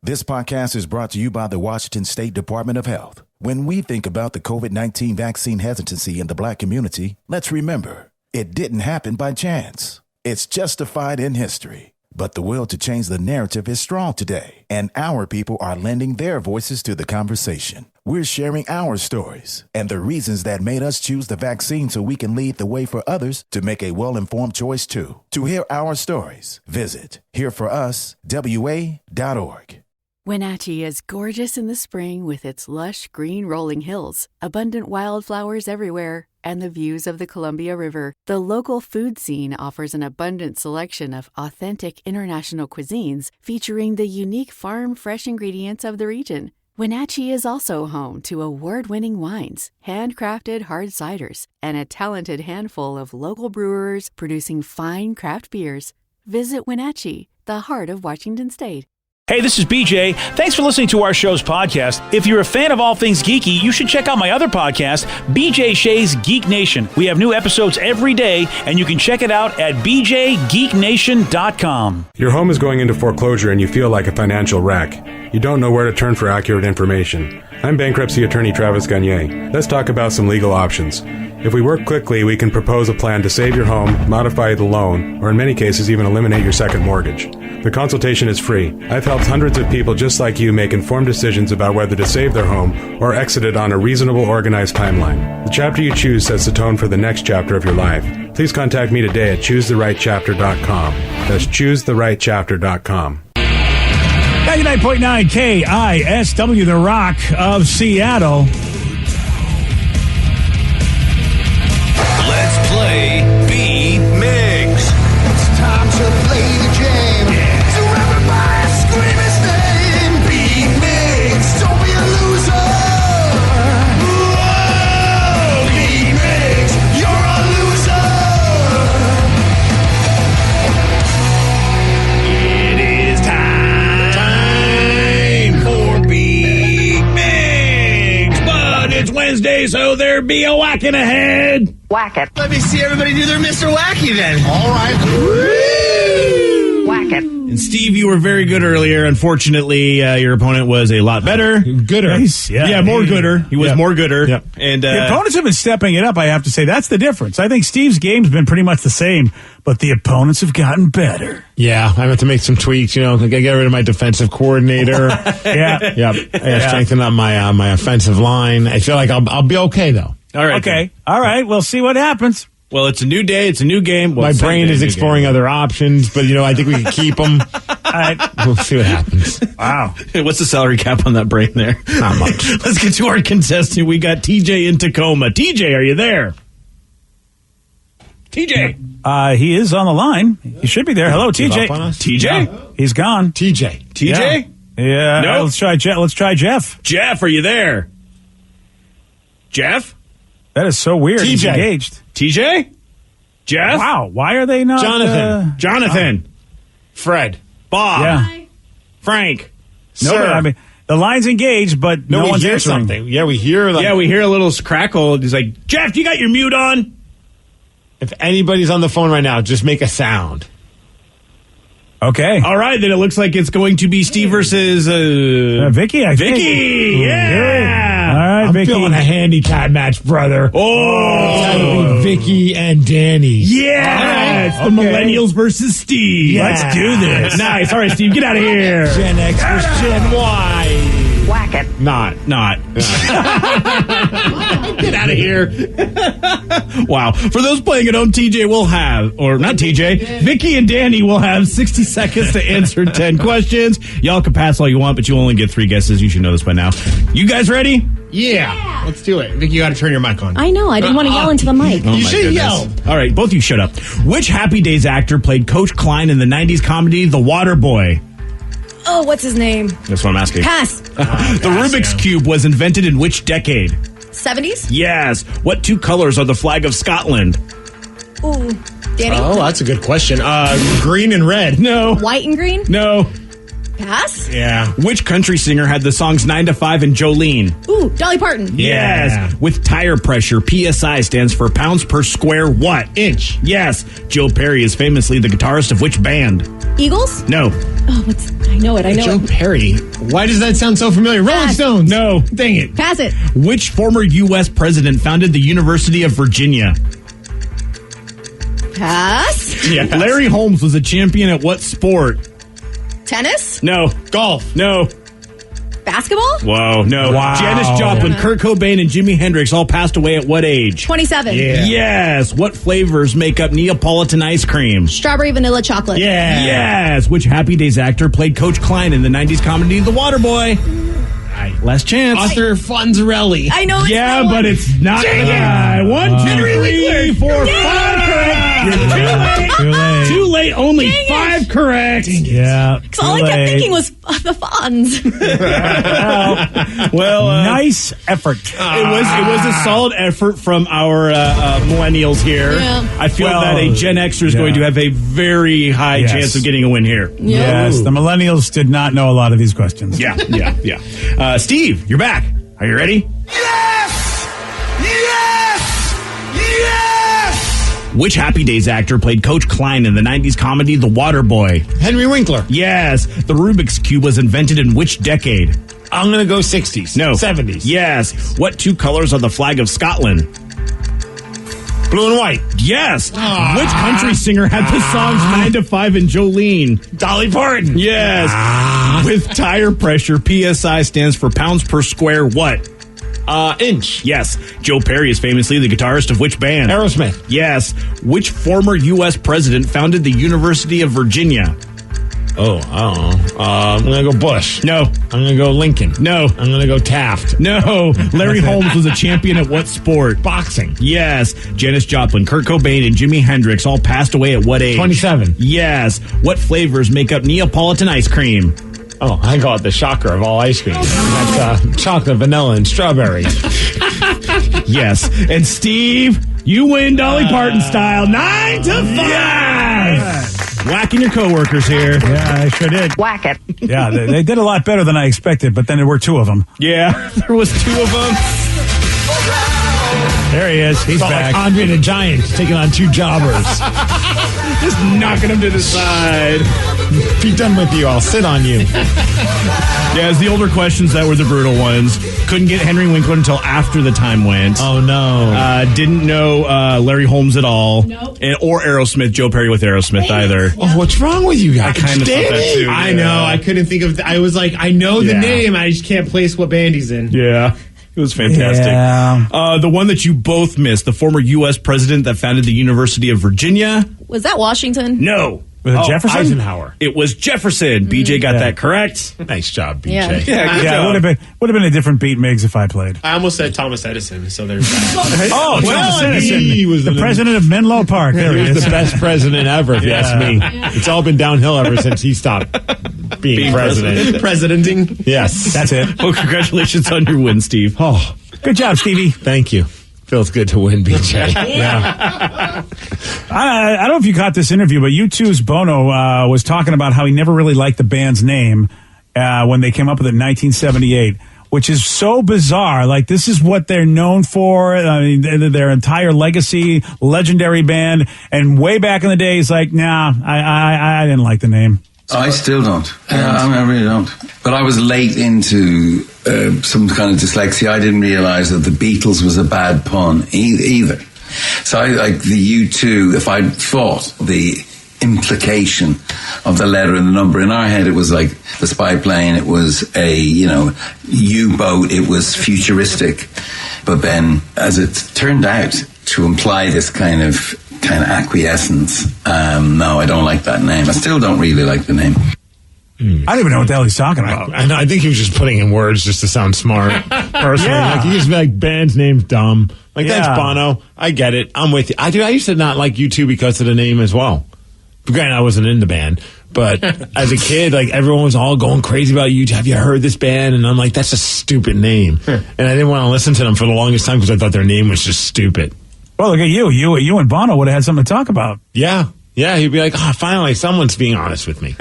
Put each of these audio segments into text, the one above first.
This podcast is brought to you by the Washington State Department of Health. When we think about the COVID-19 vaccine hesitancy in the Black community, let's remember, it didn't happen by chance. It's justified in history. But the will to change the narrative is strong today, and our people are lending their voices to the conversation. We're sharing our stories and the reasons that made us choose the vaccine so we can lead the way for others to make a well-informed choice too. To hear our stories, visit hereforuswa.org. Wenatchee is gorgeous in the spring with its lush green rolling hills, abundant wildflowers everywhere, and the views of the Columbia River. The local food scene offers an abundant selection of authentic international cuisines featuring the unique farm-fresh ingredients of the region. Wenatchee is also home to award-winning wines, handcrafted hard ciders, and a talented handful of local brewers producing fine craft beers. Visit Wenatchee, the heart of Washington State. Hey, this is BJ. Thanks for listening to our show's podcast. If you're a fan of all things geeky, you should check out my other podcast, BJ Shea's Geek Nation. We have new episodes every day, and you can check it out at bjgeeknation.com. Your home is going into foreclosure and you feel like a financial wreck. You don't know where to turn for accurate information. I'm bankruptcy attorney Travis Gagne. Let's talk about some legal options. If we work quickly, we can propose a plan to save your home, modify the loan, or in many cases even eliminate your second mortgage. The consultation is free. I've helped hundreds of people just like you make informed decisions about whether to save their home or exit it on a reasonable, organized timeline. The chapter you choose sets the tone for the next chapter of your life. Please contact me today at choosetherightchapter.com. That's choosetherightchapter.com. 99.9 KISW, The Rock of Seattle. Let's play Beat Mix. It's time to play the game. Yeah. So everybody scream his name. Beat Mix. Don't be a loser. Whoa. Beat Mix. You're a loser. It is time for Beat Mix. But it's Wednesday, so there be a whacking ahead. Whack it. Let me see everybody do their Mr. Wacky then. All right. Whack it. And Steve, you were very good earlier. Unfortunately, your opponent was a lot better. Gooder. Yeah, more gooder. He was more gooder. Yep. And The opponents have been stepping it up, I have to say. That's the difference. I think Steve's game's been pretty much the same, but the opponents have gotten better. Yeah, I have to make some tweaks. I gotta get rid of my defensive coordinator. Yeah. I gotta strengthen up my offensive line. I feel like I'll be okay though. all right. Okay. All right. We'll see what happens. Well, it's a new day. It's a new game. Well, My brain is exploring other options, but I think we can keep them. All right. We'll see what happens. Wow. What's the salary cap on that brain there? Not much. Let's get to our contestant. We got TJ in Tacoma. TJ, are you there? TJ. He is on the line. He should be there. Hello, Give TJ. up on us? TJ? Yeah. He's gone. TJ. TJ? Yeah. No. Let's try Jeff. Jeff, are you there? Jeff? That is so weird. He's TJ. engaged. TJ? Jeff? Wow. Why are they not? Jonathan. Fred. Bob. Yeah. Frank. No, Sir. I mean, the line's engaged, but no we one's hear answering. something. Yeah, we hear Yeah, we hear a little crackle. He's like, Jeff, you got your mute on? If anybody's on the phone right now, just make a sound. Okay. All right, then it looks like it's going to be Steve versus Vicky, I think. Vicky. Yeah. All right, I'm Vicky. feeling a handicap match, brother. Oh. That'll be Vicky and Danny. Yeah. It's the Okay. Millennials versus Steve. Yeah. Let's do this. Nice. All right, Steve, get out of here. Gen X versus Gen Y. Whack it. Not. Get out of here. Wow. For those playing at home, TJ will have, or not TJ, Vicky and Danny will have 60 seconds to answer 10 questions. Y'all can pass all you want, but you only get 3 guesses. You should know this by now. You guys ready? Yeah. Let's do it. Vicky, you got to turn your mic on. I know. I didn't want to yell into the mic. Oh, You my should goodness. yell. All right, both of you shut up. Which Happy Days actor played Coach Klein in the 90s comedy The Water Boy? Oh, what's his name? That's what I'm asking. Pass. The Rubik's Cube was invented in which decade? 70s? Yes. What 2 colors are the flag of Scotland? Ooh. Danny? Oh, that's a good question. Green and red. No. White and green? No. Pass? Yeah. Which country singer had the songs 9 to 5 and Jolene? Ooh, Dolly Parton. Yes. With tire pressure, PSI stands for pounds per square what? Inch. Yes. Joe Perry is famously the guitarist of which band? Eagles? No. Oh, I know it. Joe Perry. Why does that sound so familiar? Rolling Pass. Stones. No. Dang it. Pass it. Which former U.S. president founded the University of Virginia? Pass? Yeah. Larry Holmes was a champion at what sport? Tennis? No. Golf. No. Basketball? Whoa, no. Wow. Janis Joplin, Kurt Cobain, and Jimi Hendrix all passed away at what age? 27. Yeah. Yes. What flavors make up Neapolitan ice cream? Strawberry vanilla chocolate. Yeah. Yes. Which Happy Days actor played Coach Klein in the 90s comedy The Waterboy? Last chance. Arthur Fonzarelli. I know it's Yeah, that but one. it's not the guy. 1, 2, 3, 4, 5 correct. You're too late. Too late. Too late. Only Dang it. 5 correct. Yeah. So all I kept thinking was the Fonz. Well, Nice effort. it was a solid effort from our millennials here. Yeah. I feel Well, that a Gen Xer is going to have a very high Yes. chance of getting a win here. Yes, the millennials did not know a lot of these questions. Yeah. Steve, you're back. Are you ready? Yes! Yes! Yes! Which Happy Days actor played Coach Klein in the 90s comedy The Waterboy? Henry Winkler. Yes. The Rubik's Cube was invented in which decade? I'm going to go 60s. No. 70s. Yes. What 2 colors are the flag of Scotland? Blue and white. Yes. Which country singer had the songs 9 to 5 and Jolene? Dolly Parton. Yes. With tire pressure, PSI stands for pounds per square what? Inch. Yes. Joe Perry is famously the guitarist of which band? Aerosmith. Yes. Which former U.S. president founded the University of Virginia? Oh, I don't know. I'm going to go Bush. No. I'm going to go Lincoln. No. I'm going to go Taft. No. Larry Holmes was a champion at what sport? Boxing. Yes. Janis Joplin, Kurt Cobain, and Jimi Hendrix all passed away at what age? 27. Yes. What flavors make up Neapolitan ice cream? Oh, I call it the shocker of all ice cream. That's chocolate, vanilla, and strawberry. Yes. And Steve, you win Dolly Parton style 9 to 5. Whacking your coworkers here. Yeah, I sure did. Whack it. Yeah, they did a lot better than I expected, but then there were 2 of them. Yeah, there was 2 of them. There he is. He's Felt back. like Andre the Giant taking on 2 jobbers. Just knocking them to the side. Be done with you. I'll sit on you. Yeah, it's the older questions that were the brutal ones. Couldn't get Henry Winkler until after the time went. Oh, no. Didn't know Larry Holmes at all. Nope. Or Aerosmith, Joe Perry with Aerosmith either. Oh, what's wrong with you guys? I kind of thought that too. I know. I couldn't think of. I was like, I know the Yeah. name. I just can't place what band he's in. Yeah. It was fantastic. Yeah. The one that you both missed, the former U.S. president that founded the University of Virginia. Was that Washington? No. Was it Jefferson? Eisenhower. It was Jefferson. BJ got Yeah. that correct. Nice job, BJ. Yeah. Yeah, good Yeah, it job. would have been a different beat, Miggs, if I played. I almost said Thomas Edison. So there's that. Oh, Thomas well, Edison, he was the the- president of Menlo Park. There He he was is. the best president ever, if you ask me. It's all been downhill ever since he stopped being president. Presidenting. Yes. That's it. well, congratulations on your win, Steve. Oh, Good job, Stevie. thank you. Feels good to win, BJ. Yeah. I don't know if you caught this interview, but U2's Bono was talking about how he never really liked the band's name when they came up with it in 1978, which is so bizarre. Like, this is what they're known for. I mean, their entire legacy, legendary band. And way back in the day, he's like, nah, I didn't like the name. I still don't. I really don't. But I was late into some kind of dyslexia. I didn't realize that the Beatles was a bad pun either. So I like the U2, if I'd thought the implication of the letter and the number in our head, it was like the spy plane, it was a, U-boat, it was futuristic. But then, as it turned out, to imply this kind of acquiescence, no, I don't like that name. I still don't really like the name. I don't even know what the hell he's talking about. I know. I think he was just putting in words just to sound smart. Personally, Yeah. like he used to be like, band's name's dumb. Like, thanks, Yeah. Bono. I get it. I'm with you. I used to not like U2 because of the name as well. Granted, I wasn't in the band, but as a kid, like everyone was all going crazy about U2. Have you heard this band? And I'm like, that's a stupid name. And I didn't want to listen to them for the longest time because I thought their name was just stupid. Well, look at you. You and Bono would have had something to talk about. Yeah. Yeah. He'd be like, finally, someone's being honest with me.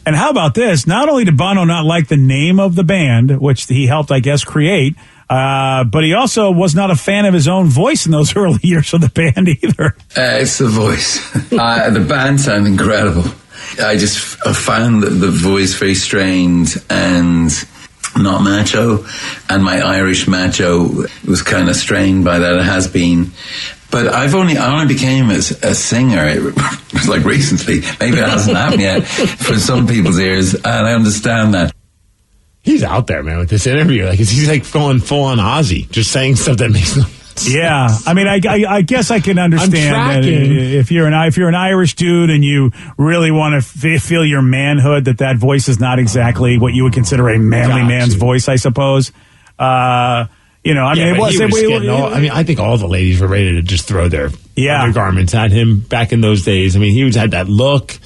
And how about this? Not only did Bono not like the name of the band, which he helped, I guess, create, but he also was not a fan of his own voice in those early years of the band either. It's the voice. The band sound incredible. I just found the voice very strained and not macho, and my Irish macho was kind of strained by that. It has been. But I only became a singer, it was like recently. Maybe it hasn't happened yet for some people's ears, and I understand that. He's out there, man, with this interview. Like, he's like going full on Ozzy, just saying stuff that makes no sense. Yeah, I mean, I guess I can understand that if you're an Irish dude and you really want to feel your manhood, that voice is not exactly what you would consider a manly man's voice, I suppose. You know, I mean, I think all the ladies were ready to just throw their undergarments at him back in those days. I mean, he had that look,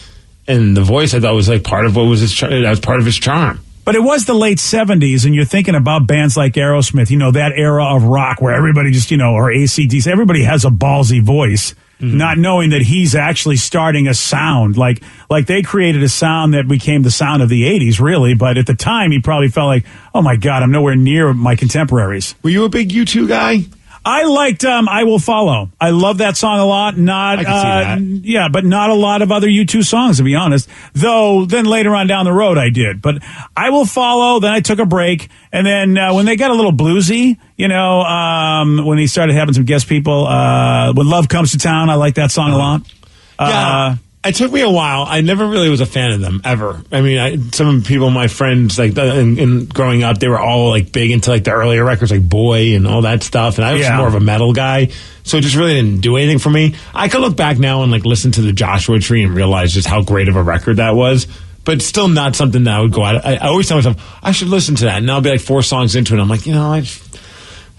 and the voice I thought was like part of what was that was part of his charm. But it was the late 70s, and you're thinking about bands like Aerosmith, you know, that era of rock where everybody just, you know, or AC/DC, everybody has a ballsy voice, not knowing that he's actually starting a sound. Like they created a sound that became the sound of the 80s, really. But at the time, he probably felt like, oh, my God, I'm nowhere near my contemporaries. Were you a big U2 guy? I liked I Will Follow. I love that song a lot. I can see that. Yeah, but not a lot of other U2 songs, to be honest. Though then later on down the road I did. But I Will Follow, then I took a break. And then when they got a little bluesy, you know, when he started having some guest people, When Love Comes to Town, I like that song a lot. Yeah. It took me a while. I never really was a fan of them, ever. I mean, some people, my friends, like, in growing up, they were all, like, big into, like, the earlier records, like Boy and all that stuff, and I was more of a metal guy, so it just really didn't do anything for me. I could look back now and, like, listen to the Joshua Tree and realize just how great of a record that was, but it's still not something that I would go out. I always tell myself, I should listen to that, and I'll be, like, 4 songs into it, and I'm like, you know, I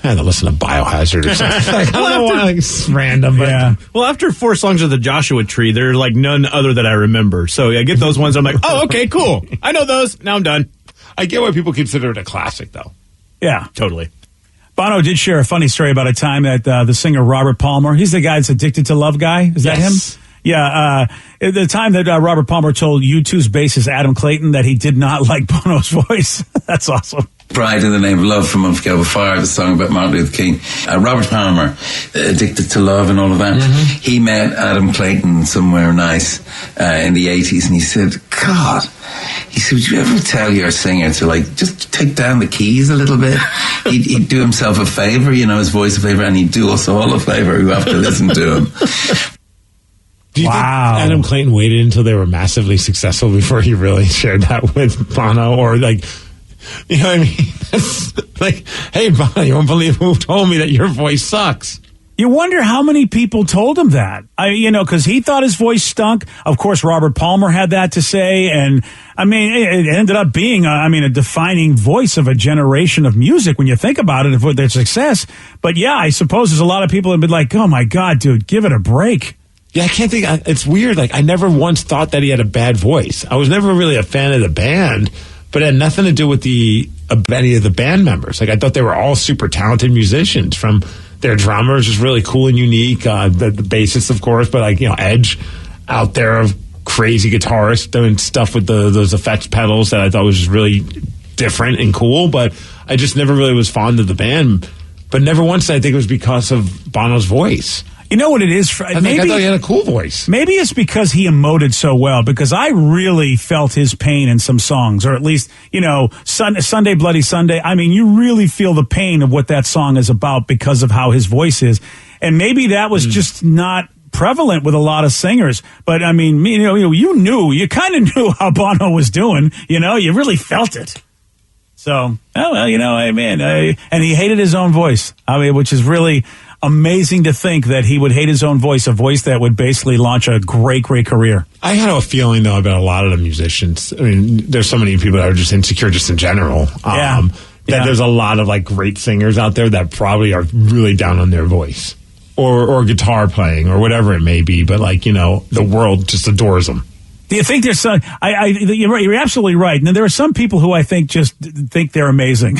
had to listen to Biohazard or something. Like, I don't know why, like, it's random. But yeah. Well, after 4 songs of the Joshua Tree, there are like none other that I remember. So I get those ones. I'm like, oh, okay, cool. I know those. Now I'm done. I get why people consider it a classic, though. Yeah, totally. Bono did share a funny story about a time that the singer Robert Palmer, he's the guy that's Addicted to Love guy. Is that him? Yeah. At the time that Robert Palmer told U2's bassist Adam Clayton that he did not like Bono's voice. That's awesome. Pride in the Name of Love from Unforgettable Fire, the song about Martin Luther King. Robert Palmer, Addicted to Love and all of that. He met Adam Clayton somewhere nice in the 80s, and he said, God, he said, would you ever tell your singer to, like, just take down the keys a little bit? He'd do himself a favor, you know, his voice a favor, and he'd do us all a favor who have to listen to him. Do you think Adam Clayton waited until they were massively successful before he really shared that with Bono? Or, like, you know what I mean? It's like, hey, Bono, you won't believe who told me that your voice sucks. You wonder how many people told him that. Because he thought his voice stunk. Of course, Robert Palmer had that to say. And, I mean, it ended up being, a defining voice of a generation of music when you think about it, for their success. But, yeah, I suppose there's a lot of people that have been like, oh, my God, dude, give it a break. Yeah, I can't think. It's weird. Like, I never once thought that he had a bad voice. I was never really a fan of the band, but it had nothing to do with any of the band members. Like, I thought they were all super talented musicians. From their drummers was really cool and unique. The bassist, of course, but, like, you know, Edge out there, of crazy guitarist doing stuff with those effects pedals that I thought was just really different and cool. But I just never really was fond of the band. But never once did I think it was because of Bono's voice. You know what it is? I thought he had a cool voice. Maybe it's because he emoted so well, because I really felt his pain in some songs, or at least, you know, Sunday Bloody Sunday. I mean, you really feel the pain of what that song is about because of how his voice is. And maybe that was just not prevalent with a lot of singers. But, I mean, you kind of knew how Bono was doing. You know, you really felt it. So, and he hated his own voice. I mean, which is really amazing to think that he would hate his own voice, a voice that would basically launch a great, great career. I had a feeling, though, about a lot of the musicians. I mean, there's so many people that are just insecure just in general. That there's a lot of, like, great singers out there that probably are really down on their voice or guitar playing or whatever it may be. But, like, you know, the world just adores them. Do you think there's some? You're absolutely right. And there are some people who I think just think they're amazing.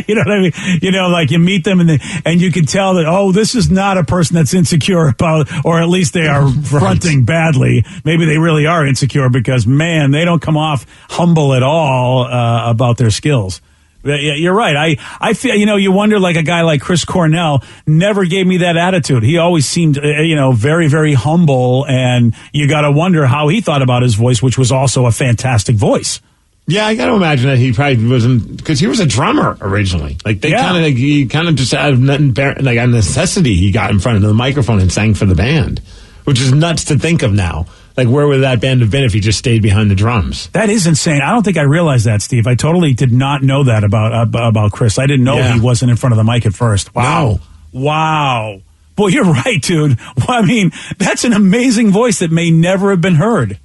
You know what I mean? You know, like you meet them and you can tell that, oh, this is not a person that's insecure about, or at least they are fronting badly. Maybe they really are insecure because, man, they don't come off humble at all about their skills. Yeah, you're right. I feel, you know, you wonder, like a guy like Chris Cornell never gave me that attitude. He always seemed, very, very humble, and you got to wonder how he thought about his voice, which was also a fantastic voice. Yeah, I got to imagine that he probably wasn't, because he was a drummer originally. Like he kind of just out of nothing, like a necessity, he got in front of the microphone and sang for the band, which is nuts to think of now. Like, where would that band have been if he just stayed behind the drums? That is insane. I don't think I realized that, Steve. I totally did not know that about Chris. I didn't know he wasn't in front of the mic at first. Wow. No. Wow. Boy, you're right, dude. Well, I mean, that's an amazing voice that may never have been heard.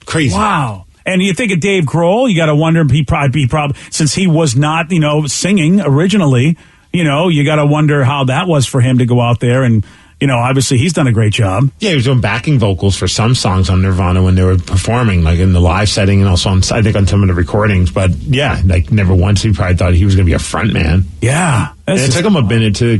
Crazy. Wow. And you think of Dave Grohl, you got to wonder, he probably, since he was not, singing originally, you got to wonder how that was for him to go out there and, obviously he's done a great job. Yeah, he was doing backing vocals for some songs on Nirvana when they were performing, like in the live setting and also I think on some of the recordings. But yeah, like never once he probably thought he was going to be a front man. Yeah. And it took him a minute to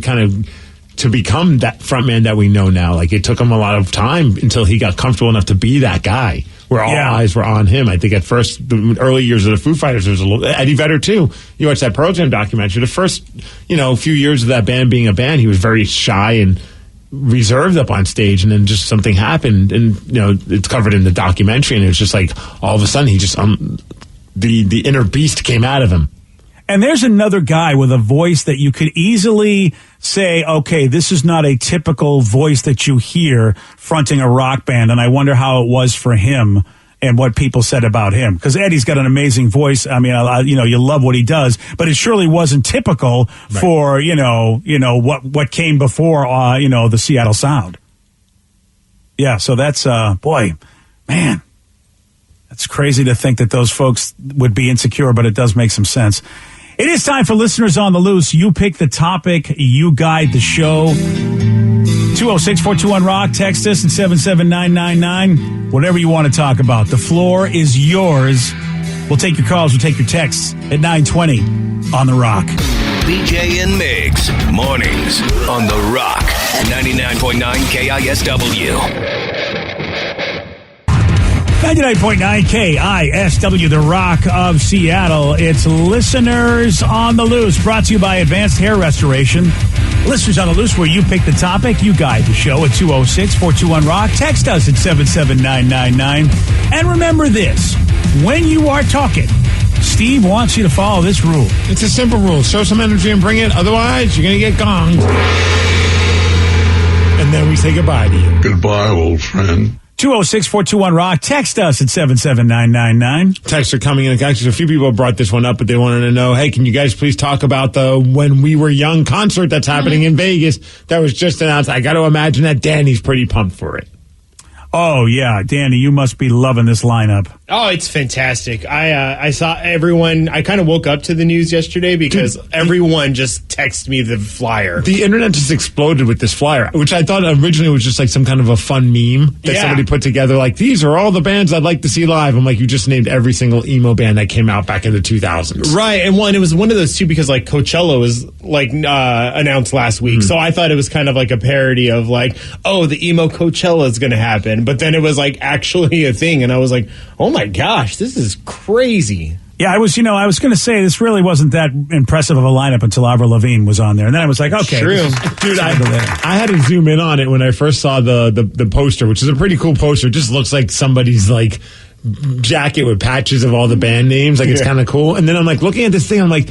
to become that front man that we know now. Like it took him a lot of time until he got comfortable enough to be that guy where all eyes were on him. I think at first, the early years of the Foo Fighters, there was a little, Eddie Vedder too. You watch that Pearl Jam documentary, the first, few years of that band being a band, he was very shy and reserved up on stage, and then just something happened, and it's covered in the documentary, and it was just like all of a sudden he just the inner beast came out of him. And there's another guy with a voice that you could easily say, okay, this is not a typical voice that you hear fronting a rock band, and I wonder how it was for him and what people said about him. Because Eddie's got an amazing voice. I mean, you love what he does, but it surely wasn't typical for, what came before, the Seattle Sound. Yeah, so that's, man, that's crazy to think that those folks would be insecure, but it does make some sense. It is time for Listeners on the Loose. You pick the topic, you guide the show. 206-421-ROCK. Text us at 77999. Whatever you want to talk about. The floor is yours. We'll take your calls. We'll take your texts at 920 on The Rock. BJ and Migs. Mornings on The Rock. 99.9 KISW. 99.9 KISW, The Rock of Seattle. It's Listeners on the Loose, brought to you by Advanced Hair Restoration. Listeners on the Loose, where you pick the topic, you guide the show at 206-421-ROCK. Text us at 77999. And remember this, when you are talking, Steve wants you to follow this rule. It's a simple rule. Show some energy and bring it. Otherwise, you're going to get gonged. And then we say goodbye to you. Goodbye, old friend. 206-421-ROCK. Text us at 77999. Texts are coming in. Actually, a few people brought this one up, but they wanted to know, hey, can you guys please talk about the When We Were Young concert that's happening in Vegas that was just announced? I got to imagine that Danny's pretty pumped for it. Oh, yeah. Danny, you must be loving this lineup. Oh, it's fantastic. I saw everyone. I kind of woke up to the news yesterday because everyone just texted me the flyer. The internet just exploded with this flyer, which I thought originally was just like some kind of a fun meme that somebody put together. Like, these are all the bands I'd like to see live. I'm like, you just named every single emo band that came out back in the 2000s. Right. And it was one of those two because like Coachella was like announced last week. So I thought it was kind of like a parody of like, oh, the emo Coachella is going to happen. But then it was like actually a thing. And I was like, oh my gosh, this is crazy. Yeah, I was going to say this really wasn't that impressive of a lineup until Avril Lavigne was on there. And then I was like, okay. True. Dude, I had to zoom in on it when I first saw the poster, which is a pretty cool poster. It just looks like somebody's like jacket with patches of all the band names. Like, it's kind of cool. And then I'm like looking at this thing, I'm like,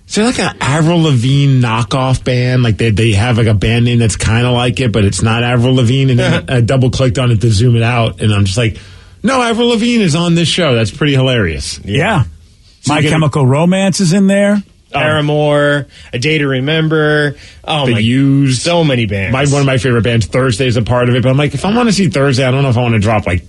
is there like an Avril Lavigne knockoff band? Like they have like a band name that's kind of like it, but it's not Avril Lavigne. And then I double clicked on it to zoom it out. And I'm just like, no, Avril Lavigne is on this show. That's pretty hilarious. Yeah. So My Chemical Romance is in there. Paramore, A Day to Remember. Oh, The Used. So many bands. One of my favorite bands, Thursday, is a part of it. But I'm like, if I want to see Thursday, I don't know if I want to drop like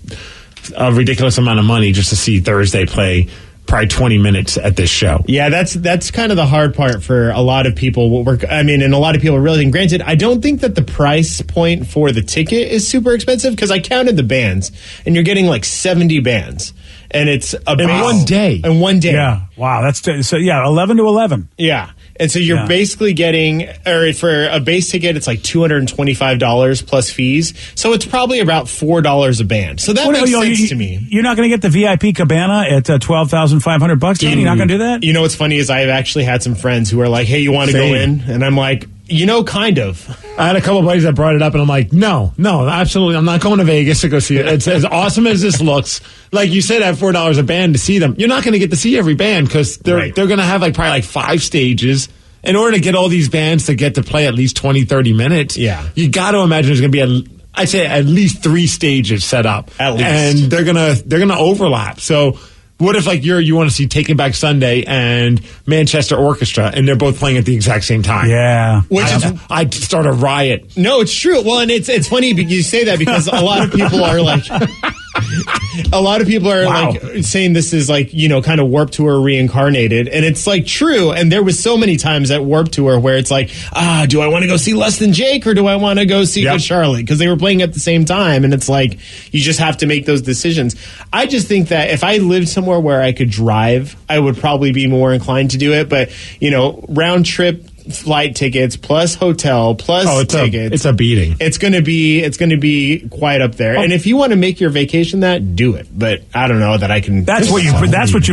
a ridiculous amount of money just to see Thursday play probably 20 minutes at this show. Yeah, that's kind of the hard part for a lot of people. And a lot of people are realizing, granted, I don't think that the price point for the ticket is super expensive because I counted the bands and you're getting like 70 bands. And it's in one day. In one day. Yeah. Wow. That's so. Yeah. 11 to 11. Yeah. And so you're basically getting, or for a base ticket, it's like $225 plus fees. So it's probably about $4 a band. So that makes sense to me. You're not going to get the VIP cabana at $12,500, Danny? You're not going to do that? You know what's funny is I've actually had some friends who are like, hey, you want to go in? And I'm like, kind of. I had a couple of buddies that brought it up, and I'm like, no, absolutely. I'm not going to Vegas to go see it. It's as awesome as this looks. Like you said, at $4 a band to see them, you're not going to get to see every band because they're going to have probably 5 stages. In order to get all these bands to get to play at least 20, 30 minutes, you got to imagine there's going to be I'd say at least 3 stages set up. At least. And they're gonna overlap. So what if you want to see Taking Back Sunday and Manchester Orchestra, and they're both playing at the exact same time? Yeah. I'd start a riot. No, it's true. Well, and it's funny you say that because a lot of people are like... like saying this is like, kind of Warped Tour reincarnated. And it's like true. And there was so many times at Warped Tour where it's like, do I want to go see Less Than Jake or do I want to go see Good Charlotte? Because they were playing at the same time. And it's like, you just have to make those decisions. I just think that if I lived somewhere where I could drive, I would probably be more inclined to do it. But, round trip flight tickets plus hotel plus tickets. It's a beating. It's going to be quite up there. And if you want to make your vacation that, do it. But I don't know that I can. That's what you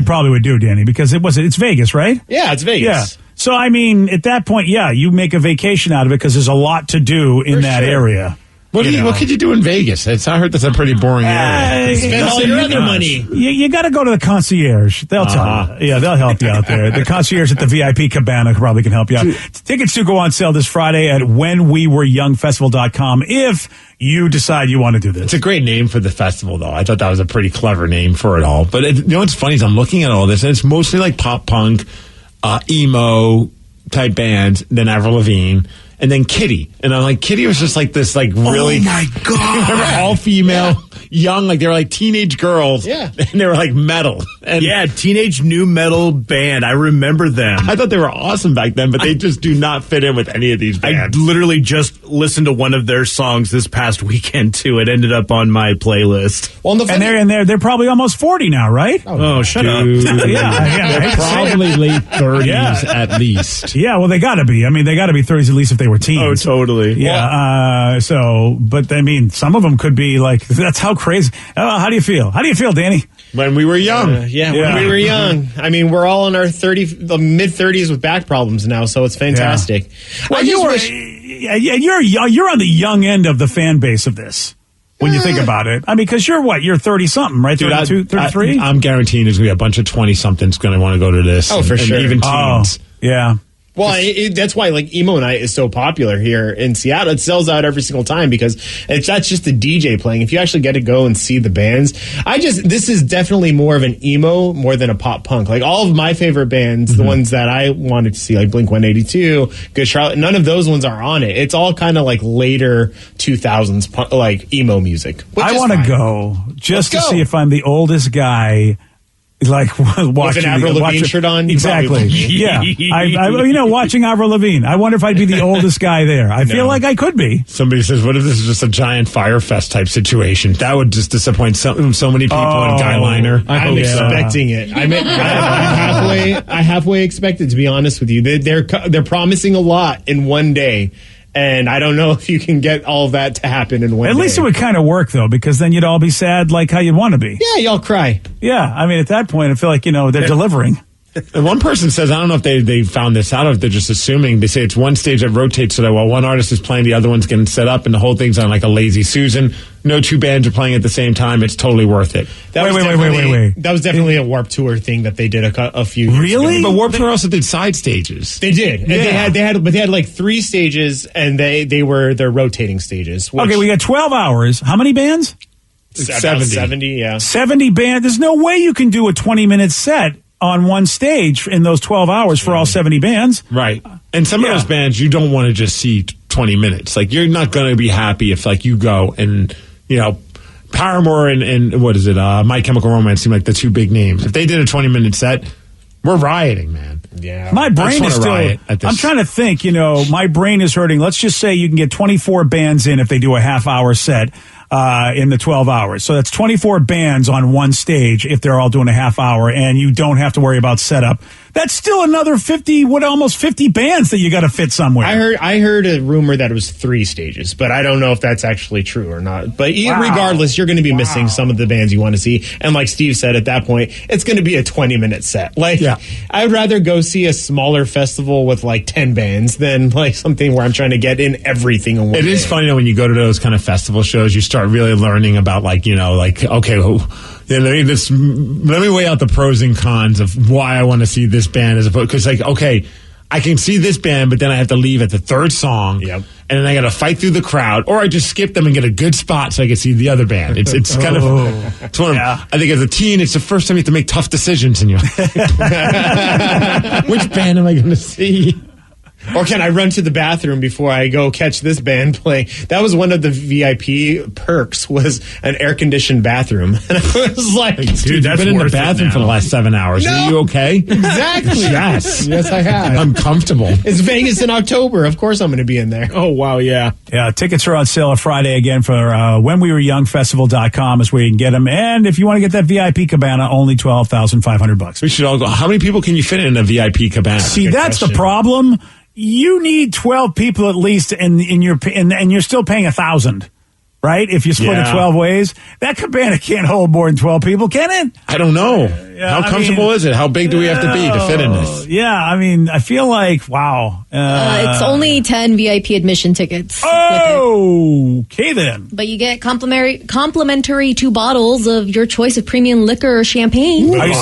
probably would do, Danny, because it's Vegas, right? Yeah, it's Vegas. Yeah. So I mean, at that point, you make a vacation out of it because there's a lot to do in that area. What could you do in Vegas? I heard that's a pretty boring area. Spend all your other money. You got to go to the concierge. They'll tell you. Yeah, they'll help you out there. The concierge at the VIP Cabana probably can help you out. Tickets do go on sale this Friday at whenwewereyoungfestival.com if you decide you want to do this. It's a great name for the festival, though. I thought that was a pretty clever name for it all. But what's funny is I'm looking at all this, and it's mostly like pop punk, emo type bands, then Avril Lavigne. And then Kitty. And I'm like, Kitty was just like this, like, really. Oh, my God. Remember, all female, young, like, they were like teenage girls. Yeah. And they were like metal. And teenage new metal band. I remember them. I thought they were awesome back then, but they just do not fit in with any of these bands. I literally just listened to one of their songs this past weekend, too. It ended up on my playlist. Well, they're probably almost 40 now, right? Oh, shut up. They're probably late 30s at least. Yeah, well, they got to be. I mean, they got to be 30s at least if they were teens. Oh, totally. Yeah. But I mean, some of them could be like, that's how crazy. How do you feel? How do you feel, Danny? When we were young. When we were young. I mean, we're all in our mid-30s with back problems now, so it's fantastic. Yeah. Well, you're on the young end of the fan base of this. When you think about it. I mean, because you're 30-something, right? 32, 33? I'm guaranteeing there's going to be a bunch of 20-somethings going to want to go to this. Oh, for sure. Even teens. Yeah. Well, that's why Emo Night is so popular here in Seattle. It sells out every single time because that's just the DJ playing. If you actually get to go and see the bands, this is definitely more of an emo more than a pop punk. Like all of my favorite bands, the ones that I wanted to see, like Blink-182, Good Charlotte, none of those ones are on it. It's all kind of like later 2000s like emo music. I want to go just to see if I'm the oldest guy. Like watching with an Avril Lavigne shirt on, exactly. Yeah, watching Avril Lavigne. I wonder if I'd be the oldest guy there. I feel like I could be. Somebody says, "What if this is just a giant Firefest type situation?" That would just disappoint so many people in Guyliner. I'm expecting it. I halfway expect it. To be honest with you, they're promising a lot in one day. And I don't know if you can get all of that to happen in one day. At least it would kind of work, though, because then you'd all be sad like how you'd want to be. Yeah, y'all cry. Yeah, I mean, at that point, I feel like, they're delivering. And one person says, I don't know if they found this out or if they're just assuming. They say it's one stage that rotates so that while one artist is playing, the other one's getting set up, and the whole thing's on like a lazy Susan. No two bands are playing at the same time. It's totally worth it. Wait. That was definitely a Warped Tour thing that they did a few years really? ago. But Warped Tour also did side stages. They did. And they had like 3 stages, and they were their rotating stages. Okay, we got 12 hours. How many bands? 70, yeah. 70 bands. There's no way you can do a 20-minute set on one stage in those 12 hours for all 70 bands. Right. And some of those bands, you don't want to just see 20 minutes. Like, you're not going to be happy if, like, you go and, Paramore and what is it, My Chemical Romance seem like the 2 big names. If they did a 20-minute set, we're rioting, man. Yeah. My brain is still, I'm trying to think, my brain is hurting. Let's just say you can get 24 bands in if they do a half-hour set. in the 12 hours. So that's 24 bands on one stage if they're all doing a half hour, and you don't have to worry about setup. That's still another 50, almost 50 bands that you got to fit somewhere. I heard a rumor that it was 3 stages, but I don't know if that's actually true or not. But regardless, you're going to be missing some of the bands you want to see. And like Steve said, at that point, it's going to be a 20-minute set. Like, I'd rather go see a smaller festival with like 10 bands than like something where I'm trying to get in everything in one It is day. funny though, when you go to those kind of festival shows, you start really learning about okay, let me weigh out the pros and cons of why I want to see this band as opposed, because I can see this band, but then I have to leave at the third song, and then I got to fight through the crowd, or I just skip them and get a good spot so I can see the other band. It's kind of it's one of, I think as a teen, it's the first time you have to make tough decisions in your life. Which band am I going to see? Or can I run to the bathroom before I go catch this band playing? That was one of the VIP perks, was an air-conditioned bathroom. And I was like, dude, that's been in the bathroom for the last 7 hours. No. Are you okay? Exactly. Yes. Yes, I have. I'm comfortable. It's Vegas in October. Of course I'm going to be in there. Oh, wow, yeah. Yeah, tickets are on sale on Friday again for whenwewereyoungfestival.com is where you can get them. And if you want to get that VIP cabana, only $12,500. We should all go. How many people can you fit in a VIP cabana? See, that's the problem. You need 12 people at least, and you're still paying $1,000, right? If you split it 12 ways, that cabana can't hold more than 12 people, can it? I don't know. How comfortable is it? How big do we have to be to fit in this? Yeah, I mean, I feel like, wow. It's only 10 VIP admission tickets. Okay, then. But you get complimentary 2 bottles of your choice of premium liquor or champagne. Are you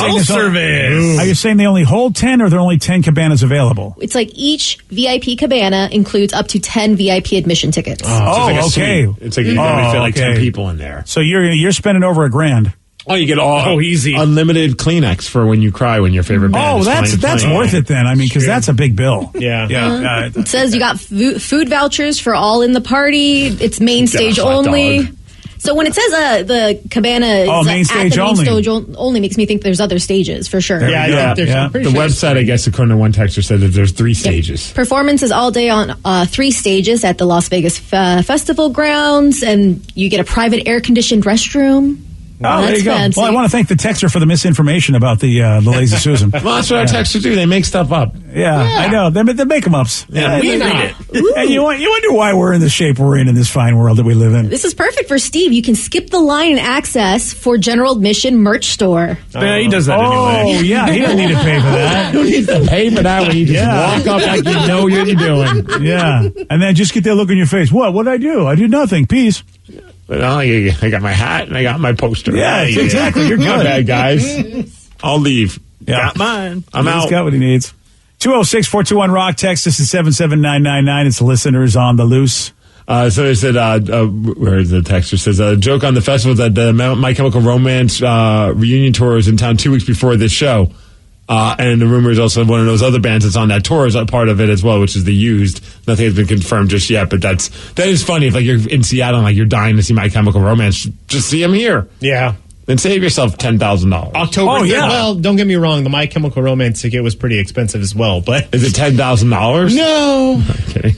saying they only hold 10, or there are only 10 cabanas available? It's like each VIP cabana includes up to 10 VIP admission tickets. Okay. It's like you can only fit like 10 people in there. So you're spending over $1,000. Oh, you get easy unlimited Kleenex for when you cry when your favorite band is that's worth it then. I mean, because that's a big bill. Yeah. It says you got food vouchers for all in the party. It's main stage only. So when it says the cabana is main stage only makes me think there's other stages for sure. The website, I guess, according to one texter, said that there's 3 stages. Performances all day on 3 stages at the Las Vegas Festival grounds, and you get a private air-conditioned restroom. Oh, there you go. Fancy. Well, I want to thank the texter for the misinformation about the Lazy Susan. Well, that's what our texters do. They make stuff up. Yeah, I know. They make them ups. Yeah, we read it. And you wonder why we're in the shape we're in this fine world that we live in. This is perfect for Steve. You can skip the line and access for general admission merch store. Yeah, he does that anyway. Oh, yeah. He doesn't need to pay for that. Who needs to pay for that when you just walk up like you know what you're doing? Yeah. And then just get that look on your face. What did I do? I did nothing. Peace. But I got my hat and I got my poster. Yeah, exactly. You're good. Not bad, guys. I'll leave. Yeah. Got mine. I'm out. He's got what he needs. 206-421-ROCK. Text this is 77999. It's listeners on the loose. So they said, where is the texter says, a joke on the festival that the My Chemical Romance reunion tour is in town 2 weeks before this show. And the rumor is also one of those other bands that's on that tour is a part of it as well, which is The Used. Nothing has been confirmed just yet, but that is funny. If like you're in Seattle and like you're dying to see My Chemical Romance, just see them here. Yeah. Then save yourself $10,000. October. Oh, yeah. Well, don't get me wrong. The My Chemical Romance ticket was pretty expensive as well, but Is it $10,000? no. Okay.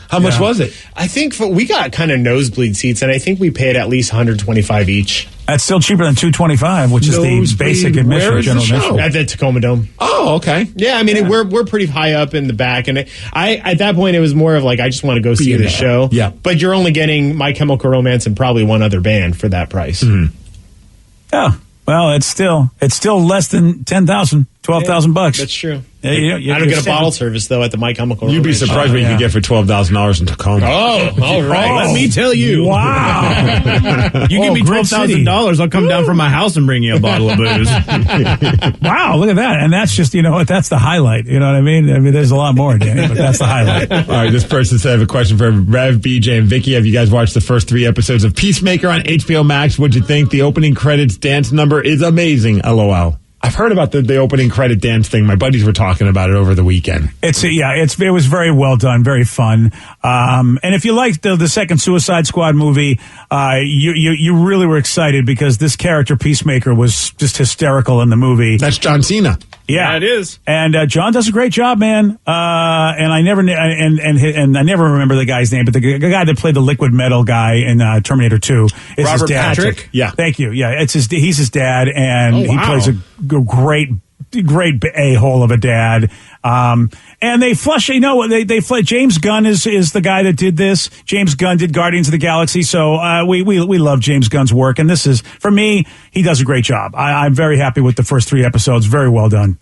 How much was it? I think we got kind of nosebleed seats, and I think we paid at least $125 each. That's still cheaper than $225, which is the basic admission. Where is the show? At the Tacoma Dome. Oh, okay. Yeah, I mean, we're pretty high up in the back, and at that point, it was more of like, I just want to go see the show. Yeah. But you're only getting My Chemical Romance and probably one other band for that price. Mm-hmm. Yeah. Well, it's still less than $10,000, $12,000. That's true. Yeah, I don't get a bottle service, though, at the My Chemical Romance. You'd be surprised what you could get for $12,000 in Tacoma. Oh, all right. Let me tell you. Wow. You give me great city. $12,000, I'll come down from my house and bring you a bottle of booze. Wow, look at that. And that's just, that's the highlight. You know what I mean? I mean, there's a lot more, Danny, but that's the highlight. All right, this person said, I have a question for Rev, BJ, and Vicky. Have you guys watched the first 3 episodes of Peacemaker on HBO Max? What'd you think? The opening credits dance number is amazing, LOL. I've heard about the opening credit dance thing. My buddies were talking about it over the weekend. It was very well done, very fun. And if you liked the second Suicide Squad movie, you really were excited because this character Peacemaker was just hysterical in the movie. That's John Cena. Yeah, it is. And John does a great job, man. And I never and I never remember the guy's name, but the guy that played the liquid metal guy in Terminator 2 is Robert his dad. Patrick? Yeah, thank you. Yeah, he's his dad, and Oh, he wow. plays a great a-hole of a dad. And they flush, they James Gunn is the guy that did this. James Gunn did Guardians of the Galaxy. So, we love James Gunn's work. And this is, for me, he does a great job. I'm very happy with the first 3 episodes. Very well done.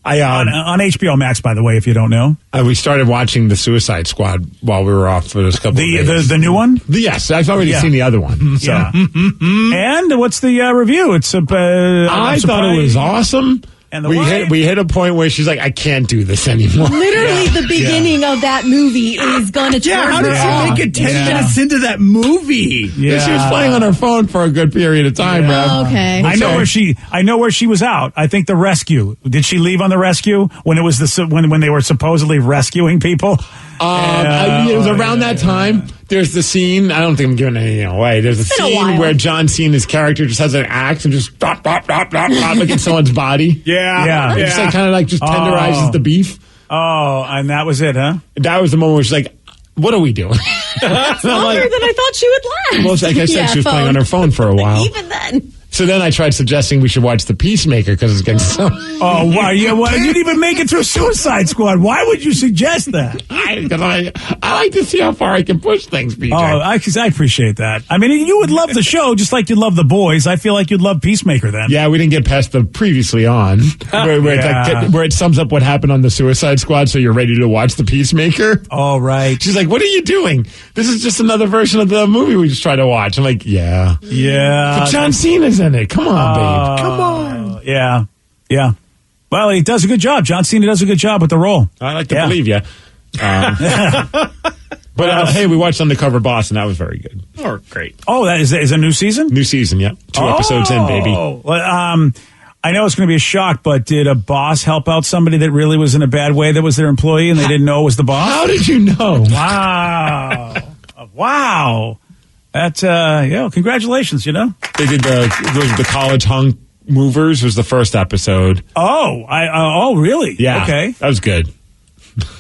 On HBO Max, by the way, if you don't know. We started watching The Suicide Squad while we were off for this couple of days. The new one? Yes, I've already seen the other one. So. Yeah. And what's the review? It's I thought it was awesome. And the we hit a point where she's like, I can't do this anymore. Literally, the beginning of that movie is going to turn how did she make it 10 minutes into that movie? Yeah. She was playing on her phone for a good period of time, bro. Okay. I know where she was out. I think the rescue. Did she leave on the rescue when it was when they were supposedly rescuing people? It was around that time. There's the scene. I don't think I'm giving anything away. There's a scene where John Cena's character just has an axe and just drop look at someone's body. Yeah. Just like kind of like just tenderizes the beef. Oh, and that was it, huh? That was the moment where she's like, "What are we doing?" Longer than I thought she would last. Well, like I said, she was playing on her phone for a while. Even then. So then I tried suggesting we should watch The Peacemaker because it's getting so. Oh, wow. You didn't even make it through Suicide Squad. Why would you suggest that? Because I like to see how far I can push things, BJ. Oh, I appreciate that. I mean, you would love the show just like you love The Boys. I feel like you'd love Peacemaker then. Yeah, we didn't get past the previously on, where it sums up what happened on the Suicide Squad, so you're ready to watch The Peacemaker. All right. She's like, what are you doing? This is just another version of the movie we just tried to watch. I'm like, yeah. Yeah. But John Cena's in it. Come on, babe. Come on. Yeah. Well, he does a good job. John Cena does a good job with the role. I like to believe you. But hey, we watched Undercover Boss, and that was very good. Oh, great. Oh, that is a new season? New season, yeah. 2 episodes in, baby. Well, I know it's going to be a shock, but did a boss help out somebody that really was in a bad way that was their employee and they didn't know it was the boss? How did you know? Wow. Wow. That's, congratulations, They did the college hunk movers was the first episode. Oh, really? Yeah. Okay. That was good.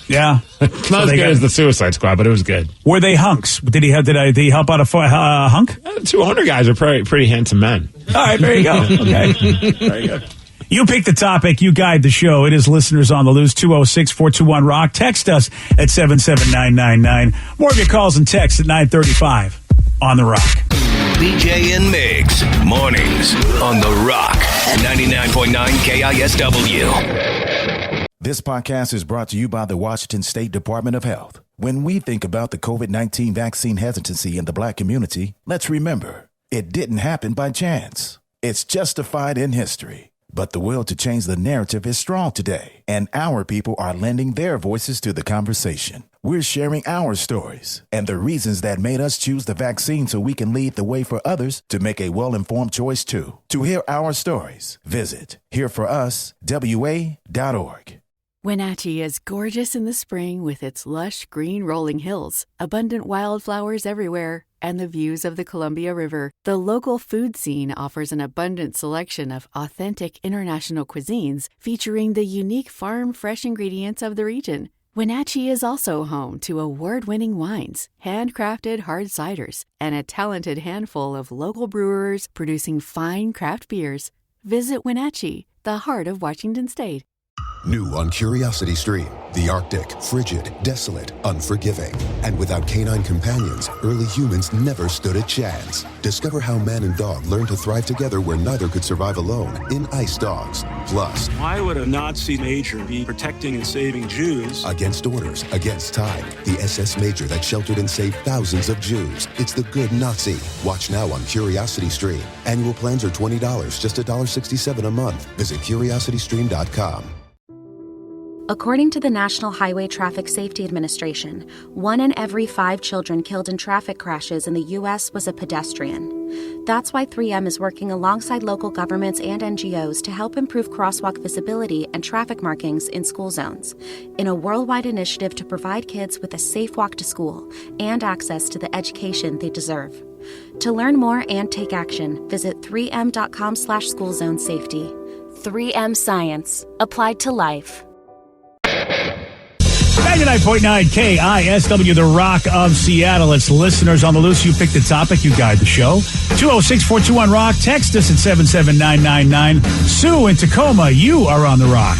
Yeah. Not as good as the Suicide Squad, but it was good. Were they hunks? Did he help out a hunk? 2 owner guys are pretty handsome men. All right, there you go. Okay. Very good. You pick the topic. You guide the show. It is listeners on the loose, 206-421-ROCK. Text us at 77999. More of your calls and texts at 935 on The Rock. BJ and Migs, mornings on The Rock, 99.9 KISW. This podcast is brought to you by the Washington State Department of Health. When we think about the COVID-19 vaccine hesitancy in the Black community, let's remember, it didn't happen by chance. It's justified in history. But the will to change the narrative is strong today, and our people are lending their voices to the conversation. We're sharing our stories and the reasons that made us choose the vaccine so we can lead the way for others to make a well-informed choice too. To hear our stories, visit hereforuswa.org. Wenatchee is gorgeous in the spring with its lush green rolling hills, abundant wildflowers everywhere, and the views of the Columbia River. The local food scene offers an abundant selection of authentic international cuisines featuring the unique farm-fresh ingredients of the region. Wenatchee is also home to award-winning wines, handcrafted hard ciders, and a talented handful of local brewers producing fine craft beers. Visit Wenatchee, the heart of Washington State. New on Curiosity Stream, the Arctic, frigid, desolate, unforgiving. And without canine companions, early humans never stood a chance. Discover how man and dog learned to thrive together where neither could survive alone in Ice Dogs. Plus, why would a Nazi major be protecting and saving Jews? Against orders, against time, the SS major that sheltered and saved thousands of Jews. It's the good Nazi. Watch now on Curiosity Stream. Annual plans are $20, just $1.67 a month. Visit curiositystream.com. According to the National Highway Traffic Safety Administration, 1 in every 5 children killed in traffic crashes in the U.S. was a pedestrian. That's why 3M is working alongside local governments and NGOs to help improve crosswalk visibility and traffic markings in school zones, in a worldwide initiative to provide kids with a safe walk to school and access to the education they deserve. To learn more and take action, visit 3m.com/schoolzonesafety. 3M science applied to life. 99.9 KISW, the Rock of Seattle. It's listeners on the loose. You pick the topic, you guide the show. 206-421-ROCK. Text us at 77999. Sue in Tacoma, you are on the Rock.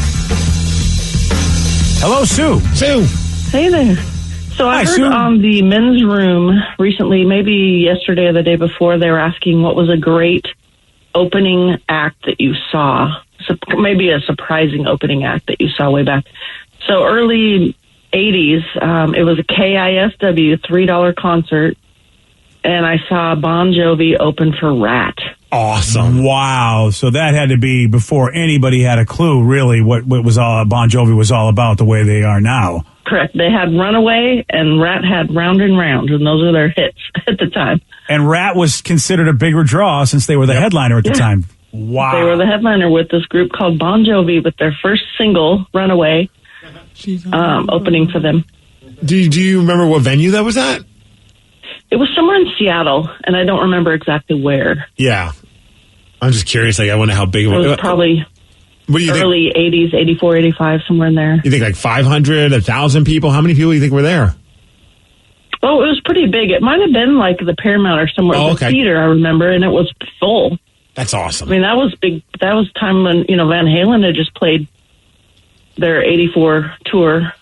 Hello, Sue. Sue. Hey there. So I heard on the men's room recently, maybe yesterday or the day before, they were asking what was a great opening act that you saw. So maybe a surprising opening act that you saw way back. So early 80s, it was a KISW $3 concert, and I saw Bon Jovi open for Rat. Awesome. Wow. So that had to be before anybody had a clue, really, what was all Bon Jovi was all about the way they are now. Correct. They had Runaway, and Rat had Round and Round, and those are their hits at the time. And Rat was considered a bigger draw since they were the headliner at the time. Wow. They were the headliner with this group called Bon Jovi with their first single, Runaway, opening for them. Do you remember what venue that was at? It was somewhere in Seattle, and I don't remember exactly where. Yeah. I'm just curious. Like, I wonder how big it was. Probably what do you early think? 80s, 84, 85, somewhere in there. You think like 500, 1,000 people? How many people do you think were there? Oh, it was pretty big. It might have been like the Paramount or somewhere. Oh, The theater, I remember, and it was full. That's awesome. I mean, that was big. That was time when, Van Halen had just played their 84 tour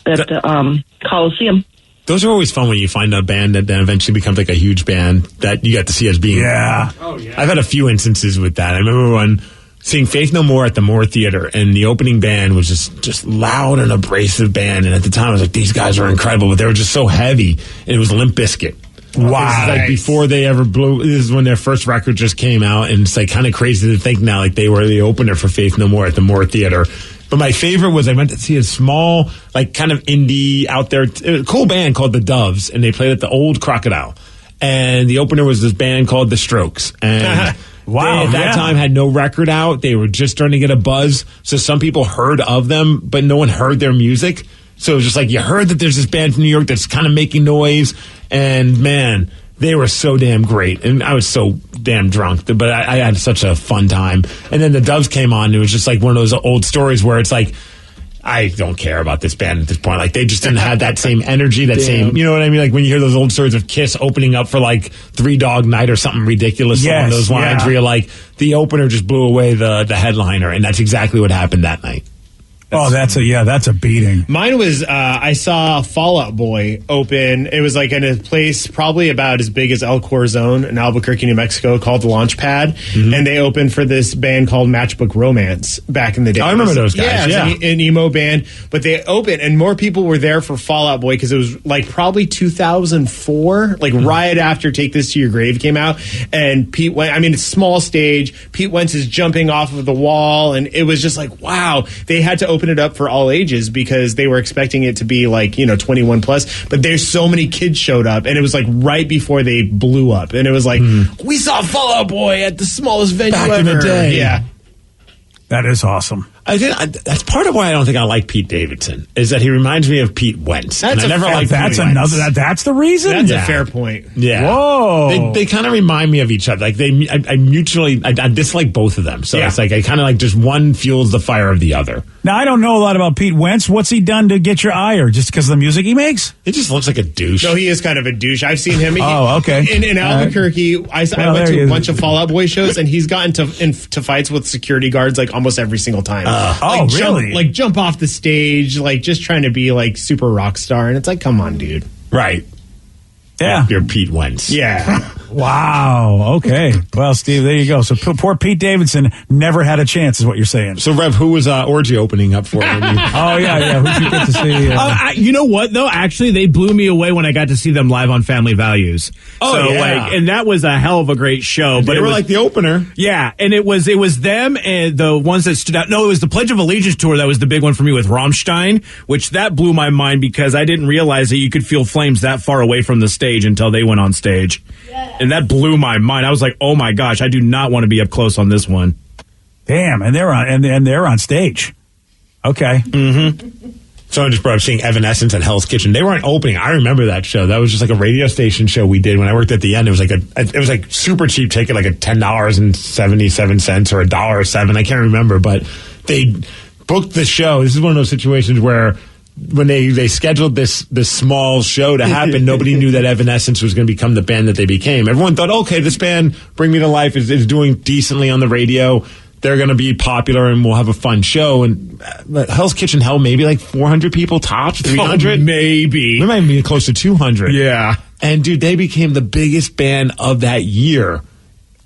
at the Coliseum. Those are always fun when you find a band that then eventually becomes like a huge band that you got to see as being. Yeah. Oh, yeah. I've had a few instances with that. I remember seeing Faith No More at the Moore Theater, and the opening band was just loud and abrasive band. And at the time, I was like, these guys are incredible, but they were just so heavy. And it was Limp Bizkit. Wow. This is like before they ever blew. This is when their first record just came out, and it's like kind of crazy to think now like they were the opener for Faith No More at the Moore Theater. But my favorite was I went to see a small, like kind of indie out there, a cool band called The Doves, and they played at the Old Crocodile. And the opener was this band called The Strokes. And wow, they, at that time had no record out. They were just starting to get a buzz. So some people heard of them, but no one heard their music. So it was just like you heard that there's this band from New York that's kind of making noise. And man, they were so damn great. And I was so damn drunk, but I had such a fun time. And then the Doves came on. And it was just like one of those old stories where it's like, I don't care about this band at this point. Like, they just didn't have that same energy, that same, you know what I mean? Like, when you hear those old stories of Kiss opening up for, like, Three Dog Night or something ridiculous along those lines, where you're like, the opener just blew away the headliner, and that's exactly what happened that night. That's a beating. Mine was, I saw Fall Out Boy open. It was like in a place probably about as big as El Corazon in Albuquerque, New Mexico, called the Launchpad. Mm-hmm. And they opened for this band called Matchbook Romance back in the day. I remember those guys. Yeah. It was an emo band. But they opened, and more people were there for Fall Out Boy because it was like probably 2004, like right after Take This to Your Grave came out. And Pete Wentz, I mean, it's a small stage. Pete Wentz is jumping off of the wall. And it was just like, wow. They had to open it up for all ages because they were expecting it to be like, 21 plus, but there's so many kids showed up, and it was like right before they blew up, and it was like, we saw Fall Out Boy at the smallest venue back ever. in the day. Yeah. That is awesome. That's part of why I don't think I like Pete Davidson, is that he reminds me of Pete Wentz. That's and I never liked That's Pete another. Wentz. That's the reason. That's a fair point. Yeah. Whoa. They kind of remind me of each other. Like I mutually, I dislike both of them. So it's like I kind of like just one fuels the fire of the other. Now, I don't know a lot about Pete Wentz. What's he done to get your ire? Just because of the music he makes? He just looks like a douche. No, he is kind of a douche. I've seen him. Okay. In Albuquerque, I went to a bunch of Fall Out Boy shows, and he's gotten to fights with security guards like almost every single time. Really? Jump off the stage, like just trying to be like super rock star, and it's like, come on, dude. Right. Yeah. You're Pete Wentz. Yeah. Wow. Okay. Well, Steve, there you go. So poor Pete Davidson never had a chance, is what you're saying. So, Rev, who was Orgy opening up for? Oh, yeah. Who'd you get to see? You know what, though? Actually, they blew me away when I got to see them live on Family Values. Oh, so, yeah. and that was a hell of a great show. But they were like the opener. Yeah, and it was them and the ones that stood out. No, it was the Pledge of Allegiance tour that was the big one for me with Rammstein, which that blew my mind because I didn't realize that you could feel flames that far away from the stage until they went on stage. Yeah. And that blew my mind. I was like, oh my gosh, I do not want to be up close on this one. Damn, and they're on stage. Okay. Mm-hmm. Someone just brought up seeing Evanescence at Hell's Kitchen. They weren't opening. I remember that show. That was just like a radio station show we did when I worked at the end. It was like super cheap ticket, like a $10.77 or $1.07. I can't remember, but they booked the show. This is one of those situations where when they scheduled this small show to happen, nobody knew that Evanescence was going to become the band that they became. Everyone thought, okay, this band, Bring Me to Life, is doing decently on the radio. They're going to be popular and we'll have a fun show. And Hell's Kitchen held maybe like 400 people tops, 300? Oh, maybe. We might be close to 200. Yeah. And dude, they became the biggest band of that year.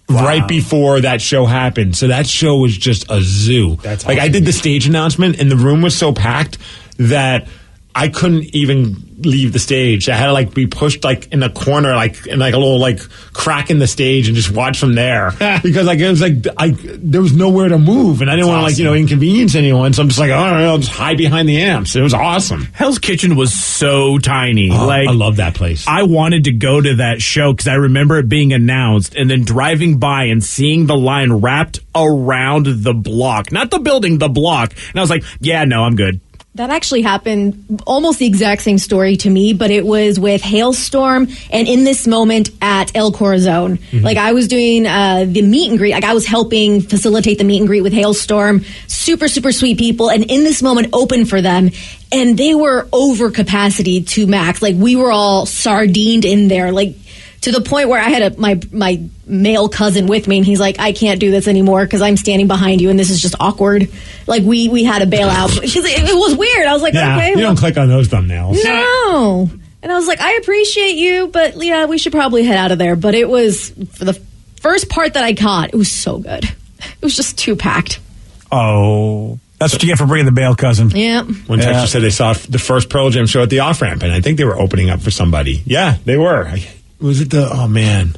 Wow. Right before that show happened. So that show was just a zoo. That's like, awesome. I did the stage announcement and the room was so packed that I couldn't even leave the stage. I had to like be pushed like in a corner, like in like a little like crack in the stage and just watch from there because like it was like there was nowhere to move and I didn't want to like, you know, inconvenience anyone. So I'm just like, all right, I'll just hide behind the amps. It was awesome. Hell's Kitchen was so tiny. I love that place. I wanted to go to that show because I remember it being announced and then driving by and seeing the line wrapped around the block, not the building, the block. And I was like, yeah, no, I'm good. That actually happened, almost the exact same story to me, but it was with Hailstorm and in this moment at El Corazon. Mm-hmm. Like I was doing the meet and greet, like I was helping facilitate the meet and greet with Hailstorm. Super, super sweet people. And in this moment, open for them. And they were over capacity to max. Like we were all sardined in there. Like to the point where I had my male cousin with me, and he's like, I can't do this anymore because I'm standing behind you, and this is just awkward. Like, we had to bail out. It was weird. I was like, yeah, okay. You don't click on those thumbnails. No. And I was like, I appreciate you, but yeah, we should probably head out of there. But it was, for the first part that I caught, it was so good. It was just too packed. Oh, that's what you get for bringing the bail cousin. Yeah. One texter said they saw the first Pearl Jam show at the off-ramp, and I think they were opening up for somebody. Yeah, they were. Was it oh man,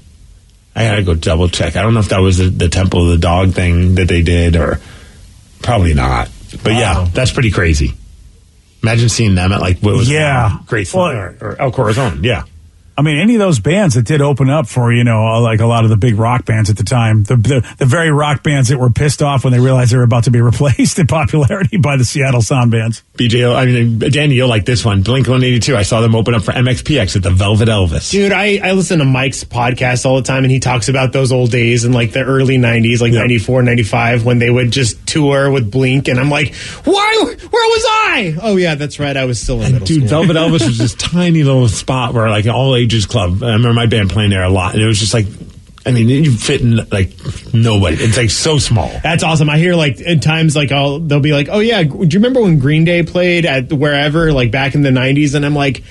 I gotta go double check. I don't know if that was the Temple of the Dog thing that they did, or probably not. But yeah, that's pretty crazy. Imagine seeing them at like what was Great or El Corazon. Yeah. I mean, any of those bands that did open up for, you know, like a lot of the big rock bands at the time, the very rock bands that were pissed off when they realized they were about to be replaced in popularity by the Seattle sound bands. Danny, you'll like this one. Blink-182. I saw them open up for MXPX at the Velvet Elvis. Dude, I listen to Mike's podcast all the time, and he talks about those old days in like the early 90s, like 94, 95, when they would just tour with Blink, and I'm like, where was I? Oh, yeah, that's right. I was still in middle school. Velvet Elvis was this tiny little spot where like all ages club. I remember my band playing there a lot, and it was just like, I mean, you fit in like nobody. It's like so small. That's awesome. I hear like at times like they'll be like, oh yeah, do you remember when Green Day played at wherever like back in the 90s? And I'm like,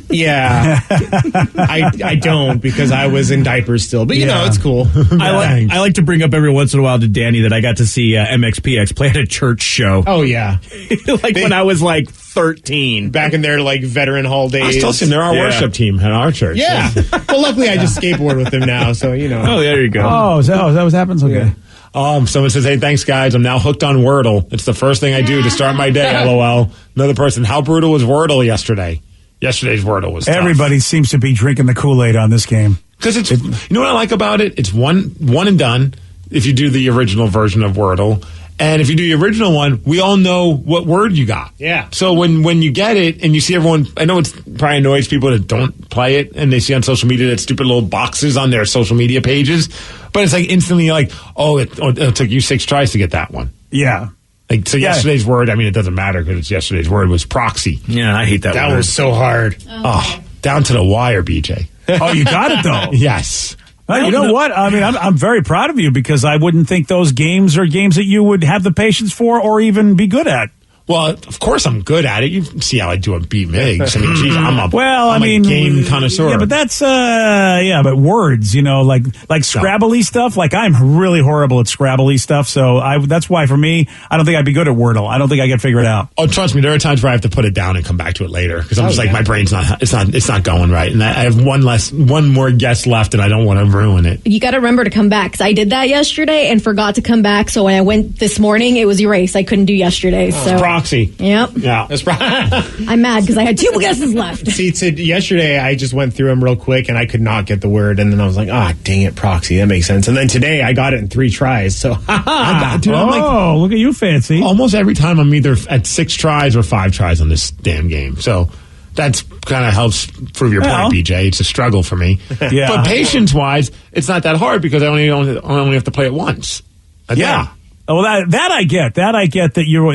yeah, I don't, because I was in diapers still, but you know, it's cool. I like to bring up every once in a while to Danny that I got to see MXPX play at a church show. Oh yeah. When I was like 13, back in their like veteran hall days. I still see they're our worship team at our church. Yeah. Well, luckily I just skateboard with them now, so you know. Oh, there you go. Oh, is that what happens? Okay. Someone says, hey, thanks, guys. I'm now hooked on Wordle. It's the first thing I do to start my day, LOL. Another person, how brutal was Wordle yesterday? Yesterday's Wordle was tough. Everybody seems to be drinking the Kool-Aid on this game. Because you know what I like about it? It's one and done if you do the original version of Wordle. And if you do the original one, we all know what word you got. Yeah. So when you get it and you see everyone, I know it probably annoys people that don't play it and they see on social media that stupid little boxes on their social media pages, but it's like instantly like, it took you 6 tries to get that one. Yeah. Like, so yesterday's word, I mean, it doesn't matter because it's yesterday's word, was proxy. Yeah, I hate that word. That was so hard. Oh, down to the wire, BJ. Oh, you got it though. Yes. You know what? I mean, I'm very proud of you because I wouldn't think those games are games that you would have the patience for or even be good at. Well, of course I'm good at it. You see how I do a beat Migs. I mean, geez, I'm a game connoisseur. Yeah, but that's but words, you know, like Scrabbly stuff. Like I'm really horrible at Scrabbly stuff, so that's why for me, I don't think I'd be good at Wordle. I don't think I can figure it out. Oh, trust me, there are times where I have to put it down and come back to it later because I'm just like my brain's it's not going right, and I have one more guess left, and I don't want to ruin it. You got to remember to come back because I did that yesterday and forgot to come back. So when I went this morning, it was erased. I couldn't do yesterday. So. proxy. Yep. Yeah. That's I'm mad because I had 2 guesses left. See, yesterday I just went through them real quick and I could not get the word, and then I was like, dang it, proxy, that makes sense. And then today I got it in 3 tries. So, Dude, I'm like, look at you, fancy. Almost every time I'm either at 6 tries or 5 tries on this damn game. So that's kind of helps prove your point, BJ. It's a struggle for me. Yeah. But patience-wise, it's not that hard because I only have to play it once. Yeah. Well, that I get. That I get that you're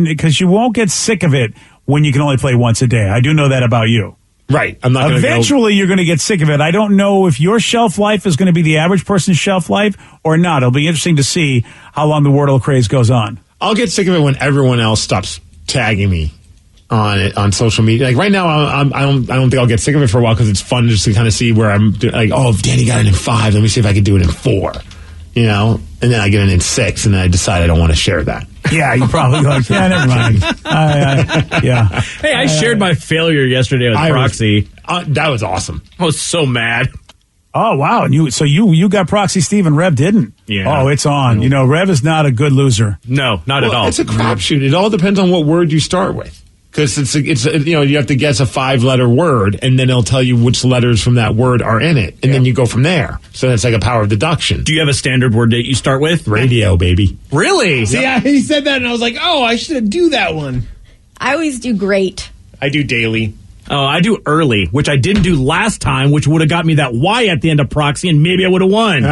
because you won't get sick of it when you can only play once a day. I do know that about you. Right. I'm not going to Eventually, you're going to get sick of it. I don't know if your shelf life is going to be the average person's shelf life or not. It'll be interesting to see how long the Wordle craze goes on. I'll get sick of it when everyone else stops tagging me on it on social media. Like right now, I don't think I'll get sick of it for a while because it's fun just to kind of see where I'm doing. Like, if Danny got it in 5, let me see if I can do it in 4. You know, and then I get it in 6, and then I decide I don't want to share that. Yeah, you probably like, never mind. Yeah. Hey, I shared my failure yesterday with Proxy. That was awesome. I was so mad. Oh, wow. And you got Proxy Steve and Rev didn't. Yeah. Oh, it's on. You know, Rev is not a good loser. No, not at all. It's a crapshoot. It all depends on what word you start with. Because it's you have to guess a 5-letter word, and then it'll tell you which letters from that word are in it, and then you go from there. So that's like a power of deduction. Do you have a standard word that you start with? Radio, baby. Really? See, he said that, and I was like, I should do that one. I always do great. I do daily. Oh, I do early, which I didn't do last time, which would have got me that Y at the end of Proxy, and maybe I would have won.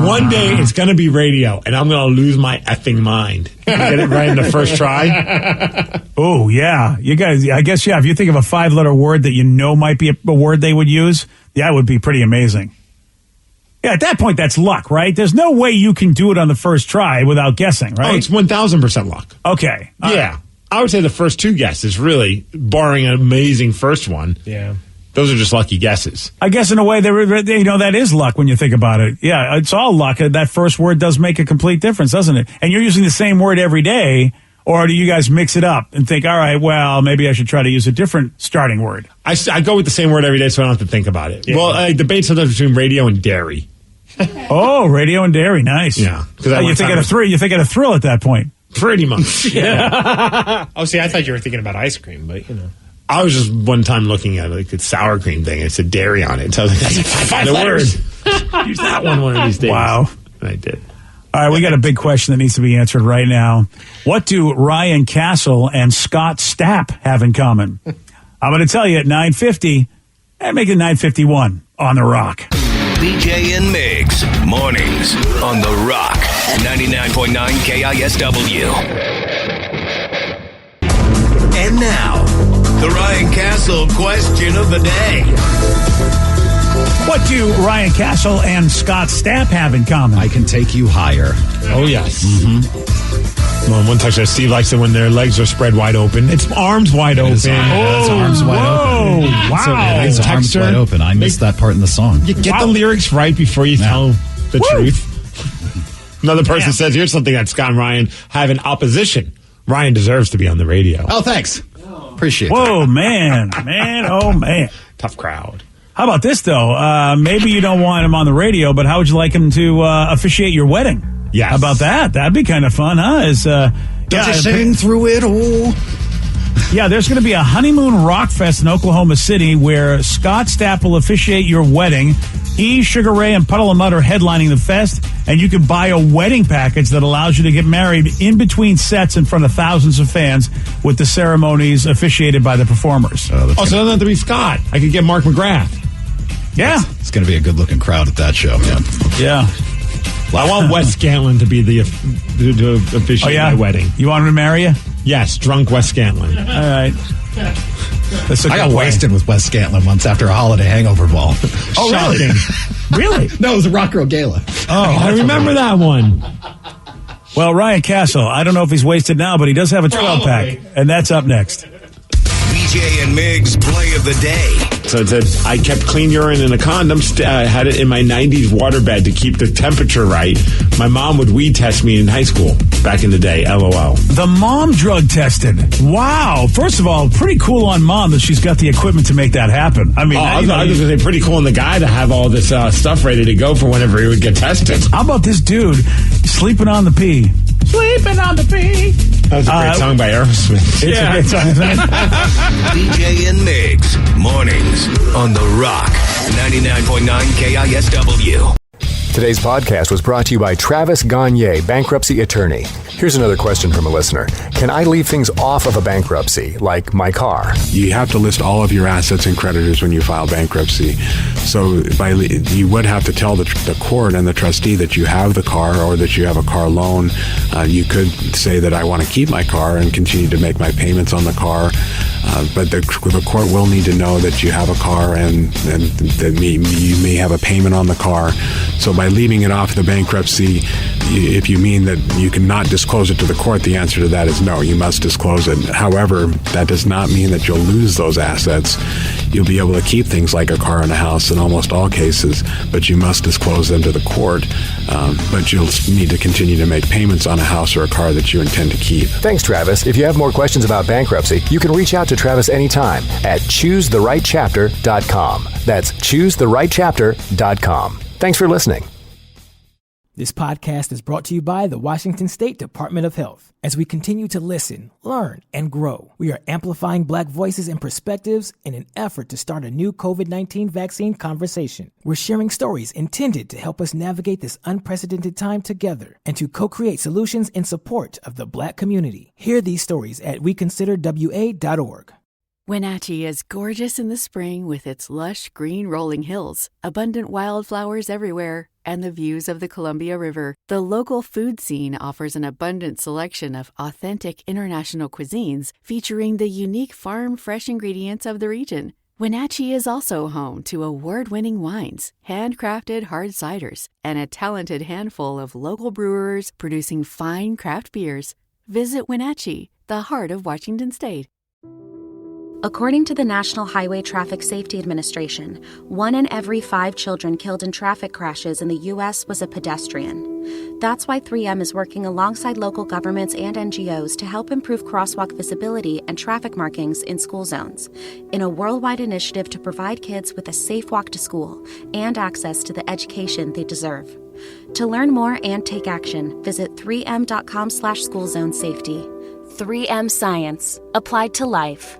One day it's going to be radio, and I'm going to lose my effing mind. Get it right in the first try? Oh, yeah. You guys, I guess, if you think of a 5-letter word that you know might be a word they would use, that would be pretty amazing. Yeah, at that point, that's luck, right? There's no way you can do it on the first try without guessing, right? Oh, it's 1,000% luck. Okay. Yeah. I would say the first 2 guesses, really, barring an amazing first one. Yeah. Those are just lucky guesses. I guess in a way, that is luck when you think about it. Yeah, it's all luck. That first word does make a complete difference, doesn't it? And you're using the same word every day, or do you guys mix it up and think, all right, well, maybe I should try to use a different starting word? I go with the same word every day so I don't have to think about it. Yeah. Well, I debate sometimes between radio and dairy. Oh, radio and dairy. Nice. Yeah. You think at a thrill at that point. Pretty much. Yeah. See, I thought you were thinking about ice cream, but I was just one time looking at like a sour cream thing. It said dairy on it. So I was like, that's a 5 letters. Use that one of these days. Wow. And I did. All right, we got a big question that needs to be answered right now. What do Ryan Castle and Scott Stapp have in common? I'm going to tell you at 9:50 and make it 9:51 on The Rock. BJ and Migs, mornings on The Rock, 99.9 KISW. And now, the Ryan Castle question of the day. What do Ryan Castle and Scott Stapp have in common? I can take you higher. Oh, yes. Well, one touchdown. Steve likes it when their legs are spread wide open. It's arms wide open. It's arms wide open. Wow. It's arms wide open. I missed that part in the song. You get the lyrics right before you tell the truth. Another person says, here's something that Scott and Ryan have in opposition. Ryan deserves to be on the radio. Oh, thanks. Appreciate it. Whoa, man. Oh, man. Tough crowd. How about this, though? Maybe you don't want him on the radio, but how would you like him to officiate your wedding? Yes. How about that? That'd be kind of fun, huh? Does he sing through it all? Yeah, there's going to be a honeymoon rock fest in Oklahoma City where Scott Stapp will officiate your wedding. He, Sugar Ray, and Puddle of Mud are headlining the fest, and you can buy a wedding package that allows you to get married in between sets in front of thousands of fans with the ceremonies officiated by the performers. So it doesn't have to be Scott. I could get Mark McGrath. Yeah. It's going to be a good-looking crowd at that show. Yeah. I want Wes Scantlin to be the officiate my wedding. You want him to marry you? Yes, drunk Wes Scantlin. All right. I got wasted with Wes Scantlin once after a holiday hangover ball. Oh, really? Really? No, it was a Rock Girl Gala. Oh, I remember that one. Well, Ryan Castle, I don't know if he's wasted now, but he does have a 12-pack, and that's up next. BJ and Migs play of the day. So it said, I kept clean urine in a condom, had it in my 90s waterbed to keep the temperature right. My mom would weed test me in high school back in the day, LOL. The mom drug tested. Wow. First of all, pretty cool on mom that she's got the equipment to make that happen. I mean, I was going to say pretty cool on the guy to have all this stuff ready to go for whenever he would get tested. How about this dude sleeping on the pee? Sleeping on the beach. That was a great song by Aerosmith. It's a great song. BJ and Migs, mornings on The Rock, 99.9 KISW. Today's podcast was brought to you by Travis Gagne, bankruptcy attorney. Here's another question from a listener. Can I leave things off of a bankruptcy, like my car? You have to list all of your assets and creditors when you file bankruptcy. So you would have to tell the court and the trustee that you have the car or that you have a car loan. You could say that I want to keep my car and continue to make my payments on the car. But the court will need to know that you have a car and that you may have a payment on the car. So by leaving it off the bankruptcy, if you mean that you cannot disclose it to the court, the answer to that is no, you must disclose it. However, that does not mean that you'll lose those assets. You'll be able to keep things like a car and a house in almost all cases, but you must disclose them to the court. But you'll need to continue to make payments on a house or a car that you intend to keep. Thanks, Travis. If you have more questions about bankruptcy, you can reach out to Travis anytime at choosetherightchapter.com. That's choosetherightchapter.com. Thanks for listening. This podcast is brought to you by the Washington State Department of Health. As we continue to listen, learn, and grow, we are amplifying Black voices and perspectives in an effort to start a new COVID-19 vaccine conversation. We're sharing stories intended to help us navigate this unprecedented time together and to co-create solutions in support of the Black community. Hear these stories at weconsiderwa.org. Wenatchee is gorgeous in the spring with its lush green rolling hills, abundant wildflowers everywhere, and the views of the Columbia River. The local food scene offers an abundant selection of authentic international cuisines featuring the unique farm-fresh ingredients of the region. Wenatchee is also home to award-winning wines, handcrafted hard ciders, and a talented handful of local brewers producing fine craft beers. Visit Wenatchee, the heart of Washington State. According to the National Highway Traffic Safety Administration, 1 in every 5 children killed in traffic crashes in the U.S. was a pedestrian. That's why 3M is working alongside local governments and NGOs to help improve crosswalk visibility and traffic markings in school zones, in a worldwide initiative to provide kids with a safe walk to school and access to the education they deserve. To learn more and take action, visit 3m.com/schoolzonesafety. 3M Science, applied to life.